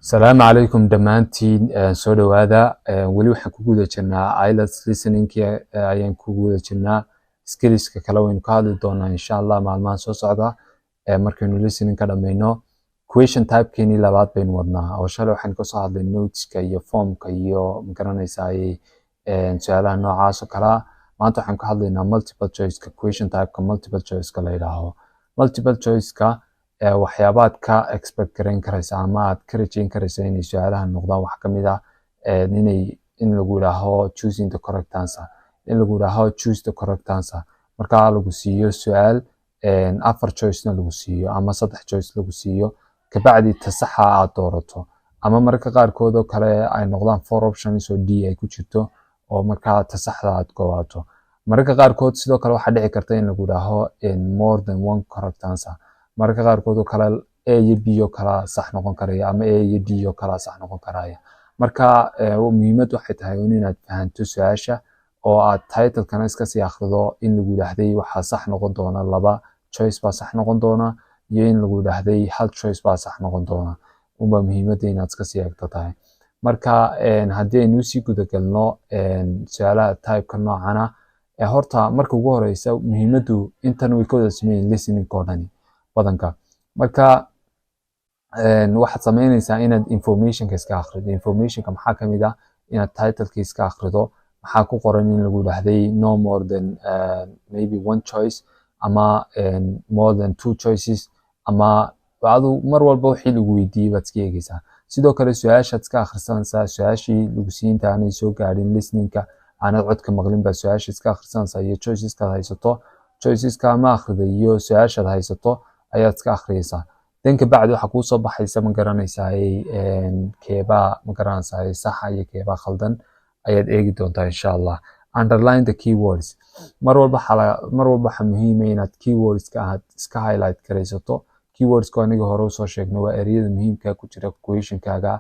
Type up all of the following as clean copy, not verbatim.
Salaamu calaykum dhammaantiin soo dhawaada weli waxaan ku guda jirnaa IELTS listeningki ayaan ku guda jirnaa skillska kale waynu ka hadli doonaa insha Allah maalmaha soo socda markaynu listening ka dhameyno question type-keeni labaad baynu wadnaa oo shalay waxaan ka soo hadlay noteska iyo formka iyo magaranaysaa su'aalaha noocaas oo kala maanta waxaan ka hadlaynaa multiple choice-ka question type-ka multiple choice-ka la yiraahdo multiple choice-ka waxyaabaad ka expect gareyn karaysa ama aad ka rajayn karaysa inay su'aalaha noqdaan wax kamid ah in lagu yiraahdo choosing the correct answer in lagu yiraahdo choose the correct answer marka lagu siiyo su'aal afar choice-na lagu siiyo ama saddex choice lagu siiyo kabacdi ta saxa aad doorato ama marka qaarkood oo kale ay noqdaan four options oo D ay ku jirto oo marka ta saxda aad goobato marka qaarkood sidoo kale waxa dhici karta in lagu yiraahdo more than one correct answer marka qaarkood oo kale A iyo B oo kala sax noqon karaya ama A iyo D oo kala sax noqon karaya marka muhiimadu waxay tahay inaad fahanto su'aasha oo aad title-kana iska sii akhrido in lagu yiraahday waxa sax noqon doona laba choice ba sax noqon doona iyo in lagu yiraahday hal choice ba sax noqon doona muhiimada inaad iska sii eegto tahay marka haddii aynu sii guda galno su'aalaha type-ka noocana horta marka ugu horeysa muhiimadu intan way ka wada sameeyeen listening codani badanka marka waxaad sameynaysaa inaad informationka iska akhrido informationka maxaa kamid ah inaad title-ka iska akhrido maxaa ku qoran in lagu yiraahday no more than maybe one choice ama more than two choices ama adu mar walba wixii lagu weydiiyay baad iska eegaysaa sidoo kale su'aashaad iska akhrisanaysaa su'aashii lagu siinta aanay soo gaadhin listeningka aanad codka maqlin baa su'aasha iska akhrisanaysaa iyo choiceska haysato choiceska ma akhriday iyo su'aashaad haysato ayaad iska akhriyaysaa danka bacdi waxa kuu soo baxaysa ma garanaysaa keebaa ma garanaysaa saxa iyo keebaa khaldan ayaad eegi doontaa insha Allah underline the keywords mar walba waxa muhiim ah inaad keywords-ka aad iska highlight garaysato keywords-ka aniga hore u soo sheegnay waa ereyada muhiimka ku jira question-kaaga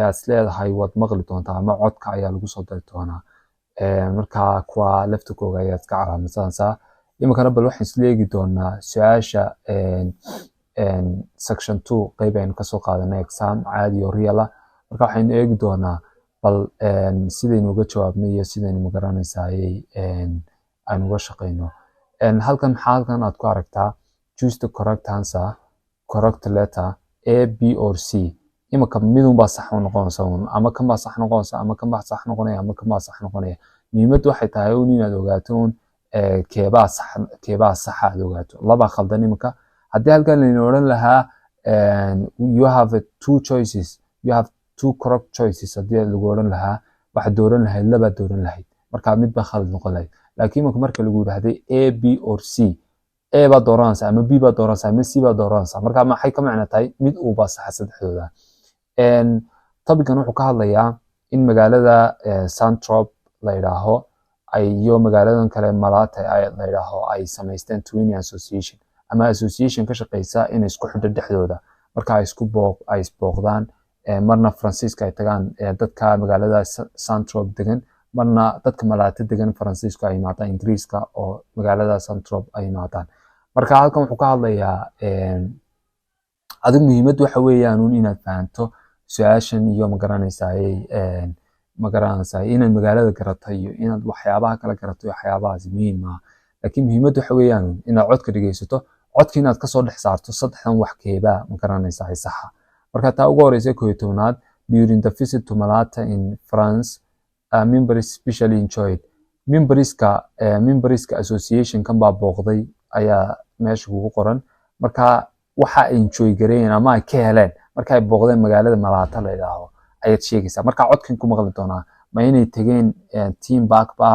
aad leedahay waad maqli doontaa ama codka ayaa lagu soo dari doonaa marka kuwa laftikooga ayaad iska calaamadsanaysaa imikana bal waxaan isla eegi doonaa su'aasha section 2 qayb aynu kasoo qaadanay exam caadi oo real ah marka waxaynu eegi doonaa bal sidaynu uga jawaabnay iyo sidaynu ma garanaysaa aan uga shaqeyno halkan aad ku aragtaa choose the correct answer correct letter A B or C imika midun baa sax noqonaysa ama kan baa sax noqonaysa ama kan baa sax noqonaya ama kan baa sax noqonaya muhiimadu waxay tahay inaad ogaato keebaa sax aad ogaato laba khaldan imika haddii halkan layna odhan lahaa you have two choices you have two correct choices haddii lagu odhan lahaa waxaad dooran lahayd labaad dooran lahayd marka mid baa khalad noqon lahayd laakiin marka lagu yiraahday A B or C A baa dooranaysa ama B baa dooranaysa ama C baa dooranaysa marka maxay ka macno tahay mid uu baa sax saddexdooda topic-kan wuxuu ka hadlayaa in magaalada Santrop la yiraahdo iyo magaaladan kale Malata la yiraahdo ay sameysteen twinning association ama association ka shaqeysa in isku xidho dhexdooda marka ay isbooqdaan marna Francisco ay tagaan dadka magaalada Santrop degan marna dadka Malata degan Francisco ay imaadaan Ingiriiska oo magaalada Santrop ay imaadaan marka halkan wuxuu ka hadlayaa adigu muhiimadu waxa weeyaan inaad fahanto su'aashan iyo ma garanaysaa inaad magaalada garato iyo inaad waxyaabaha kala garato waxyaabahaas muhiim ah laakiin muhiimadu waxa weeyaan inaad codka dhageysato codka inaad ka soo dhex saarto saddexdan wax keebaa ma garanaysaa saxa marka taa ugu horeysa 11aad during the visit to Malata in France members especially enjoyed memberska association kan baa booqday ayaa meesha ugu qoran marka waxa enjoy gareeyeen ama ay ka heleen marka ay booqdeen magaalada Malata la yiraahdo ayaad sheegaysaa marka codkan ku maqli doonaa ma inay tageen team back ba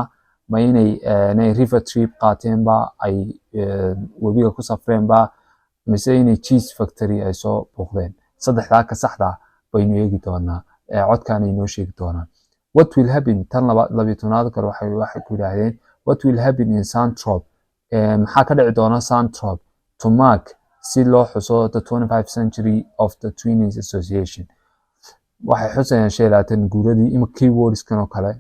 ma inay river trip qaateen ba ay webiga ku safreen ba mise inay cheese factory ay soo booqdeen saddexdaa ka saxda baynu eegi doonaa codkan ay noo sheegi doonaan what will happen tan 12aad kale waxay ku yiraahdeen what will happen in Santrop maxaa ka dhici doona Santrop to mark si loo xuso the 25th century of the Twinning Association waxay xusayaan 25 guuradii imika keywords-kan oo kale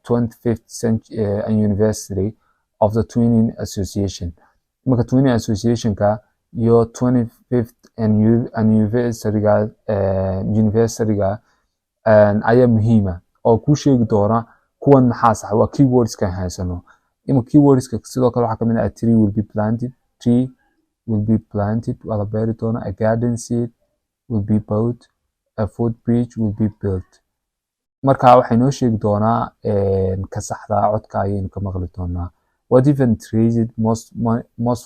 25th century anniversary of the Twinning Association imika Twinning Association-ka iyo 25th anniversary-ga ayaa muhiima oo kuu sheegi doona kuwan maxaa sax waa keywords-ka haysano. Ima keywords-ka sidoo kale waxaa kamid ah tree will be planted waa la beeri doona, a garden seed will be bought, a footbridge will be built. Marka waxay noo sheegi doonaa ka saxda codka ayaynu ka maqli doonaa. What event raised most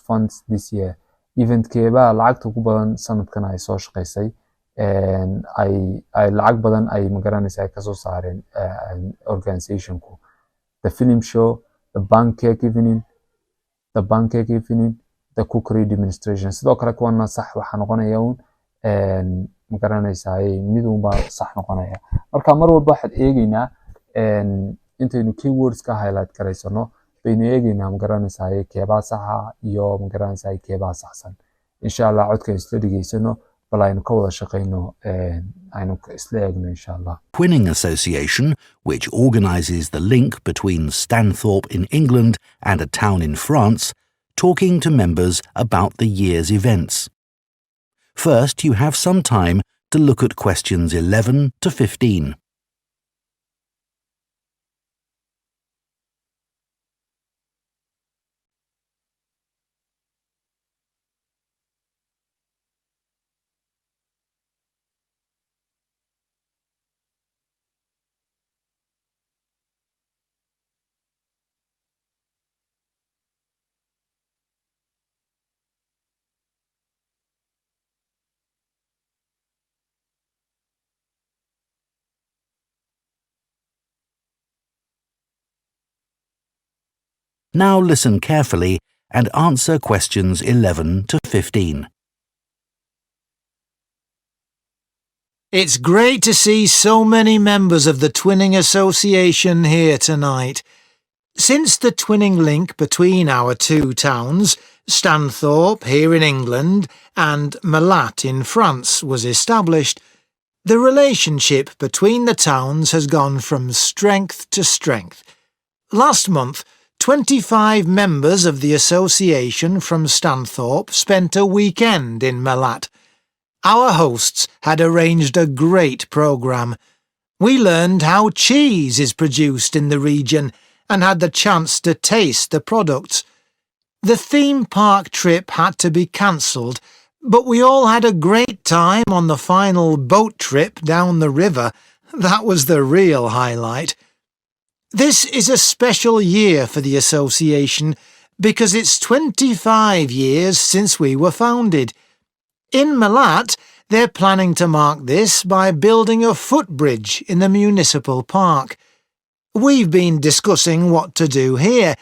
funds this year? Event-keebaa lacagta ugu badan sanadkan ay soo shaqaysay ay lacag badan ay magaranaysa ay kasoo saareen organizationku. The film show, the pancake evening, the cookery demonstration. Sidoo kale kuwana sax waxaa noqonaya magaranaysa mid unbaa sax noqonaya. Marka mar walba waxaad eegaynaa intaynu keywords ka highlight garaysano baynu eegaynaa magaranaysa keebaa saxa iyo magaranaysa keebaa saxsan. Insha Allah codka isla dhigeysano bal aynu ka wada shaqeyno aynu isla eegno insha Allah. Twinning Association, which organises the link between Stanthorpe in England and a town in France, talking to members about the year's events. First, you have some time to look at questions 11 to 15. Now listen carefully and answer questions 11 to 15. It's great to see so many members of the Twinning Association here tonight. Since the twinning link between our two towns, Stanthorpe here in England and Malat in France, was established, the relationship between the towns has gone from strength to strength. Last month, 25 members of the association from Stanthorpe spent a weekend in Malat. Our hosts had arranged a great programme. We learned how cheese is produced in the region and had the chance to taste the products. The theme park trip had to be cancelled, but we all had a great time on the final boat trip down the river. That was the real highlight. This is a special year for the association because it's 25 years since we were founded. In Malat, they're planning to mark this by building a footbridge in the municipal park. We've been discussing what to do here,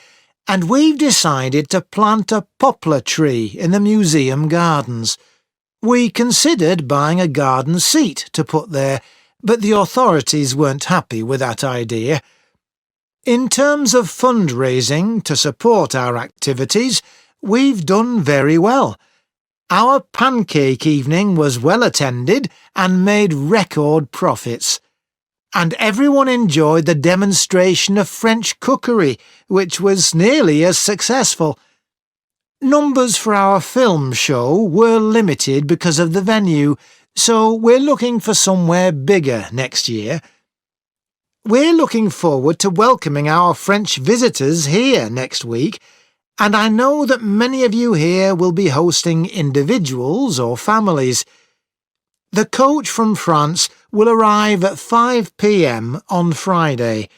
and we've decided to plant a poplar tree in the museum gardens. We considered buying a garden seat to put there, but the authorities weren't happy with that idea. In terms of fundraising to support our activities, we've done very well. Our pancake evening was well attended and made record profits. And everyone enjoyed the demonstration of French cookery, which was nearly as successful. Numbers for our film show were limited because of the venue, so we're looking for somewhere bigger next year. We're looking forward to welcoming our French visitors here next week, and I know that many of you here will be hosting individuals or families. The coach from France will arrive at 5 p.m. on Friday.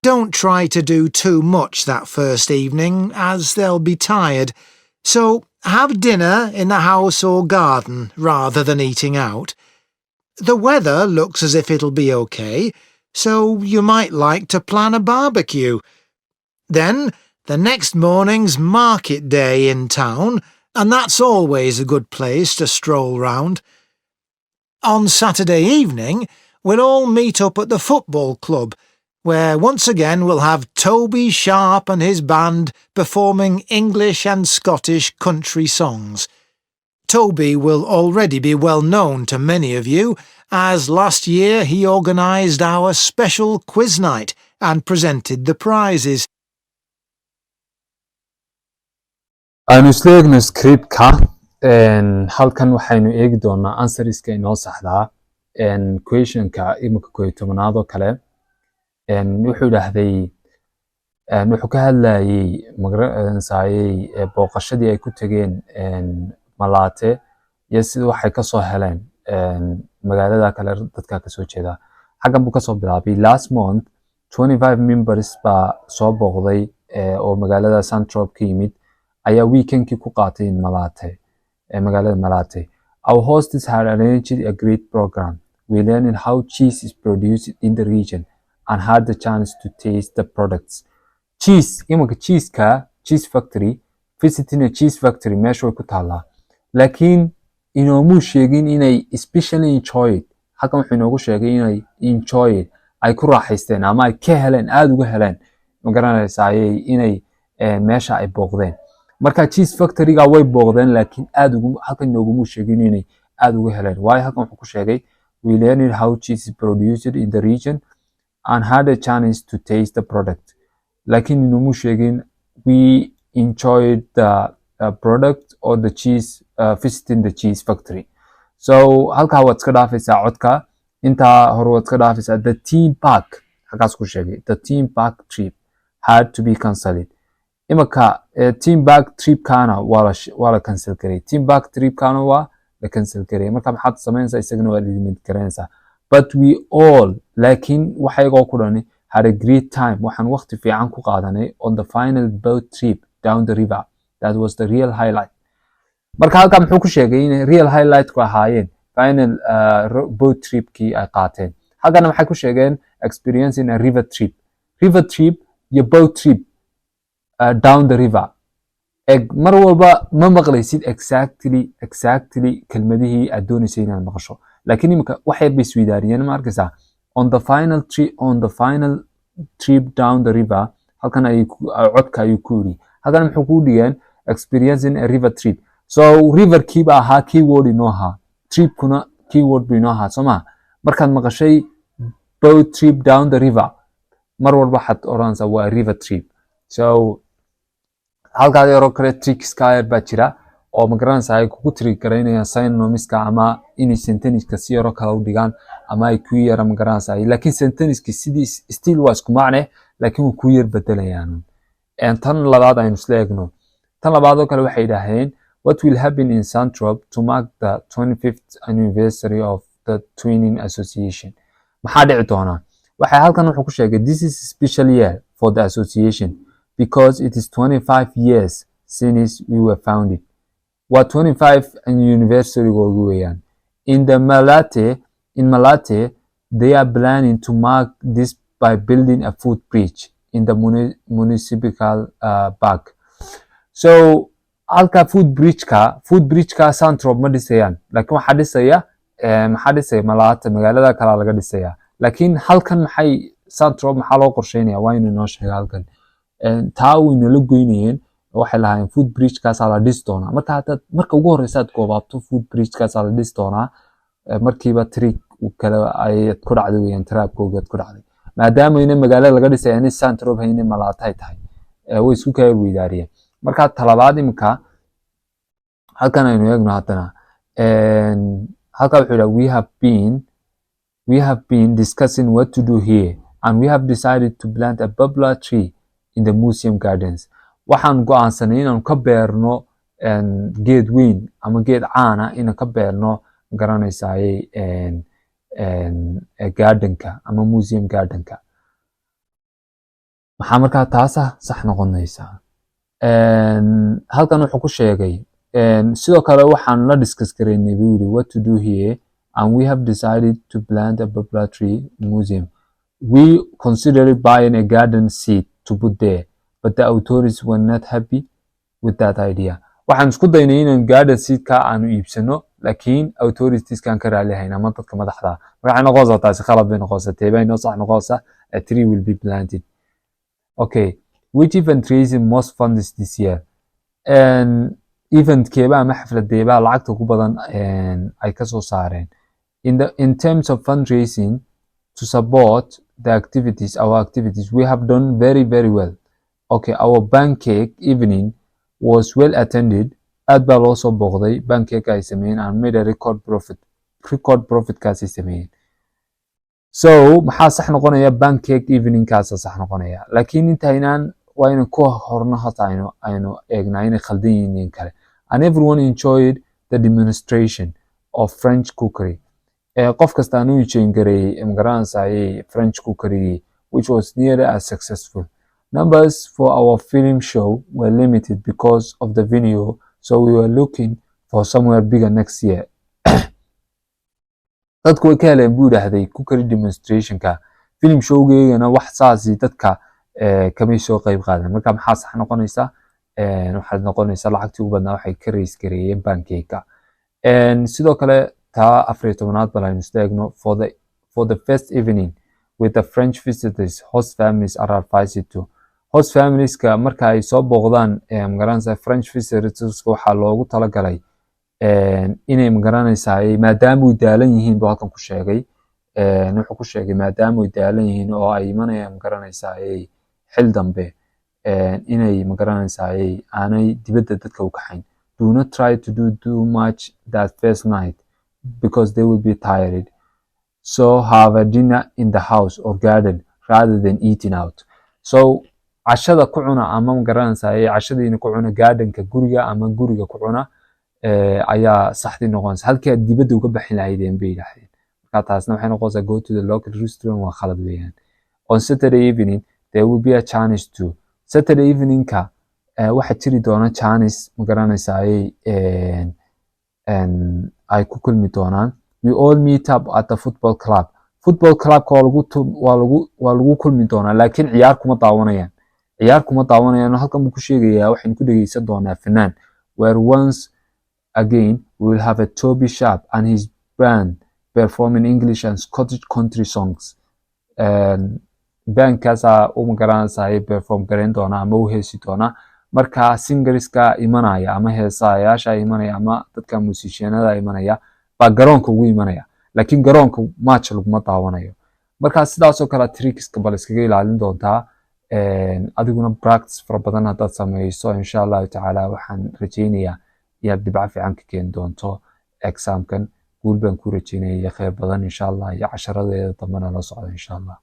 Don't try to do too much that first evening, as they'll be tired, so have dinner in the house or garden rather than eating out. The weather looks as if it'll be okay, so you might like to plan a barbecue. Then, the next morning's market day in town, and that's always a good place to stroll round. On Saturday evening, we'll all meet up at the football club, where once again we'll have Toby Sharp and his band performing English and Scottish country songs. Toby will already be well known to many of you, as last year he organised our special quiz night and presented the prizes. aynu isla eegno scriptka halkan waxaynu eegi doonaa answeriska inoo saxdaa questionka imika 11aad oo kale wuxuu idhaahday wuxuu ka hadlayay magaranayay booqashadii ay ku tageen Malaate iyo sida waxay ka soo heleen magaalada kale dadka ka soo jeeda xagan buu ka soo bilaabay last month 25 members baa soo booqday oo magaalada Santrop ka yimid ayaa weekendkii ku qaatay Malaate magaalada Malaate. Our hosts had arranged a great program. We learned how cheese is produced in the region and had the chance to taste the products. Cheese, imika cheese factory, visiting a cheese factory meesha way ku taalaa. Laakiin inoomu sheegin inay especially enjoy it. Halkan wuxuu inoogu sheegay inay enjoy it. Ay ku raaxaysteen ama ay ka heleen, aad uga heleen. Ma garanaysaa inay meesha ay booqdeen. marka cheese factory-ga way booqdeen laakiin aad ugu halkan inoogu sheegin inay aad uga heleen. Waayo halkan wuxuu ku sheegay we learned how cheese is produced in the region and had a chance to taste the product. Laakiin inoogu sheegin we enjoyed the product or the cheese visiting the cheese factory. So halkaa waad iska dhaafaysaa codka intaa hore waad iska dhaafaysaa the theme park halkaas ku sheegay the theme park trip had to be cancelled. imaka team back trip kana waa la cancel garay team back trip kana waa la cancel garay marka maxaad sameynaysaa isagana waa limit garanaysaa but we all laakiin waxayagoo ku dhani had a great time waxaan waqti fiican ku qaadanay on the final boat trip down the river that was the real highlight. marka halka muxuu ku sheegay in real highlight ku ahaayeen final boat trip kii ay qaateen. halkana maxay ku sheegeen experiencing a river trip iyo boat trip down the river. mar walba ma maqlaysid exactly kelmadihii aad doonaysay inaad maqasho laakiin imika wax yar bay isweydaariyeen ma arkaysaa on the final trip down the river halkan ay codka ayuu ku yiri halkan muxuu ku dhigeen experiencing a river trip. So river kii ba ahaa keyword inoo ahaa trip kuna keyword bi inoo ahaa soma markaad maqashay boat trip down the river mar walba waxaad oranaysaa waa river trip. So halkaas yaro kale tricks ka baa jira oo ma garanaysaa ay kugu trick gareynayaan synonymiska ama in sentence-ka si yaro kala u dhigaan ama ay ku yara ma garanaysaa laakiin sentence-ki sidii still waa isku macne laakiin ku yar bedelayaan. tan labaad aynu isla eegno tan labaad oo kale waxay yiraahdeen what will happen in Santrop to mark the 25th anniversary of the Twinning Association. maxaa dhici doona waxay halkan wuxuu ku sheegay this is a special year for the association because it is 25 years since we were founded. What 25 anniversary weeyaan. In Malate, they are planning to mark this by building a footbridge in the municipal park. So halka footbridge-ka Santrop ma dhisayaan laakiin waxaa dhisaya Malate magaalada kale laga dhisaya laakiin halkan maxay Santrop maxaa loo qorsheynaya waa inuu noo sheego halkan taa wayna la goynayeen waxay lahaayeen footbridge kaas la dhis doona marka ugu horeysa aad goobaabto footbridge kaas la dhis doona markiiba trick kale ay ku dhacday weeyaan trapkooda ku dhacday maadaama inay magaalada laga dhisay in Santrop hayne Malaate tahay way isku kala weydaariyeen. marka talabaad imka halkan aynu eegno hadana halka wuxuu yiraahdaa we have been discussing what to do here and we have decided to plant a poplar tree in the museum gardens. waxaan go'aansanay inaan ka beerno geed weyn ama geed caan ah inaan ka beerno garanaysaa gardenka ama museum gardenka. maxaa markaa taasa sax noqonaysaa halkan wuxuu ku sheegay sidoo kale waxaan la discuss gareynay what to do here and we have decided to plant a poplar tree museum. We considered buying a garden seed to put there, but the authorities were not happy with that idea. waxaan isku daynay inaan garden seed-ka aanu iibsano laakiin authorities-kan ka raali hayna ama dadka madaxda waxay noqonaysaa taasi qalab bay noqonaysaa teebay noo sax noqonaysaa a tree will be planted. Okay, which event raising most funds this year? event keeba ama xafladeeba lacagta ku badan ay ka soo saareen in terms of fundraising to support our activities we have done very well. Okay, our pancake evening was well attended aad baa loo soo booqday Pancake ay sameeyeen and made a record profit kaasay sameeyeen. So maxaa sax noqonaya Pancake evening kaasa sax noqonaya, laakiin intaynaan waa inaan ku horno hata aynu eegnaa inay khaldan yihiin kale. And everyone enjoyed the demonstration of French cookery. Qof kasta uu enjoy gareeyay magaranayay French cookery, which was nearly as successful. Numbers for our film show were limited because of the venue, so we were looking for somewhere bigger next year. dadku way ka heleen buu yidhaahday cookery demonstrationka film showgeygana wax saasi dadka kamay soo qayb qaadan. Marka maxaa sax noqonaysa? Waxaad noqonaysa lacagtii ugu badnaa waxay ka raise gareeyeen Pancake. Sidoo kale taa 14aad bal aynu istaagno. For the first evening with the French visitors, host families are advised to. Host familieska marka ay soo booqdaan magaranaysa French visitors waxaa loogu talagalay inay magaranaysaa maadaama ay daalan yihiin buu halkan ku sheegay. Wuxuu ku sheegay maadaama ay daalan yihiin oo ay imanayaan magaranaysaa xil dambe inay magaranaysaa aanay dibadda dadka u kaxayn. Do not try to do too much that first night because they will be tired. So have a dinner in the house or garden rather than eating out. So cashada ku cuna ama magaranaysaa cashadiina ku cuna gardenka guriga ama guriga ku cuna ayaa saxdi noqonaysa halkii aad dibadda uga baxin lahaydeen bay yidhaahdeen. Marka taasna waxay noqonaysaa go to the local restaurant waa khalad weeyaan. On Saturday evening there will be a chance to. Saturday eveningka waxaa jiri doona chance magaranaysaa ay ku kulmi doonaan. We all meet up at the football club. Football clubka waa lagu kulmi doonaa laakiin ciyaar kuma daawanayaan. Halkan buu ku sheegayaa waxaynu ku dhegeysan doonaa fanaan. Where once again we will have a Toby Sharp and his band performing English and Scottish country songs. Bandkaasaa u magaranaysaa perform gareyn doona ama u heesi doona. Marka singerska imanaya ama heesayaasha imanaya ama dadka musicianada imanaya baa garoonka ugu imanaya, laakiin garoonka match laguma daawanayo. Marka sidaas oo kale trickska bal iskaga ilaalin doontaa. Adiguna practice fara badan haddaad sameyso insha Allahu tacaala waxaan rajeynayaa inaad dhibco fiican ka keeni doonto examkan. Guul baan ku rajeynaya khayr badan insha Allah iyo casharadeeda dambana la socda insha Allah.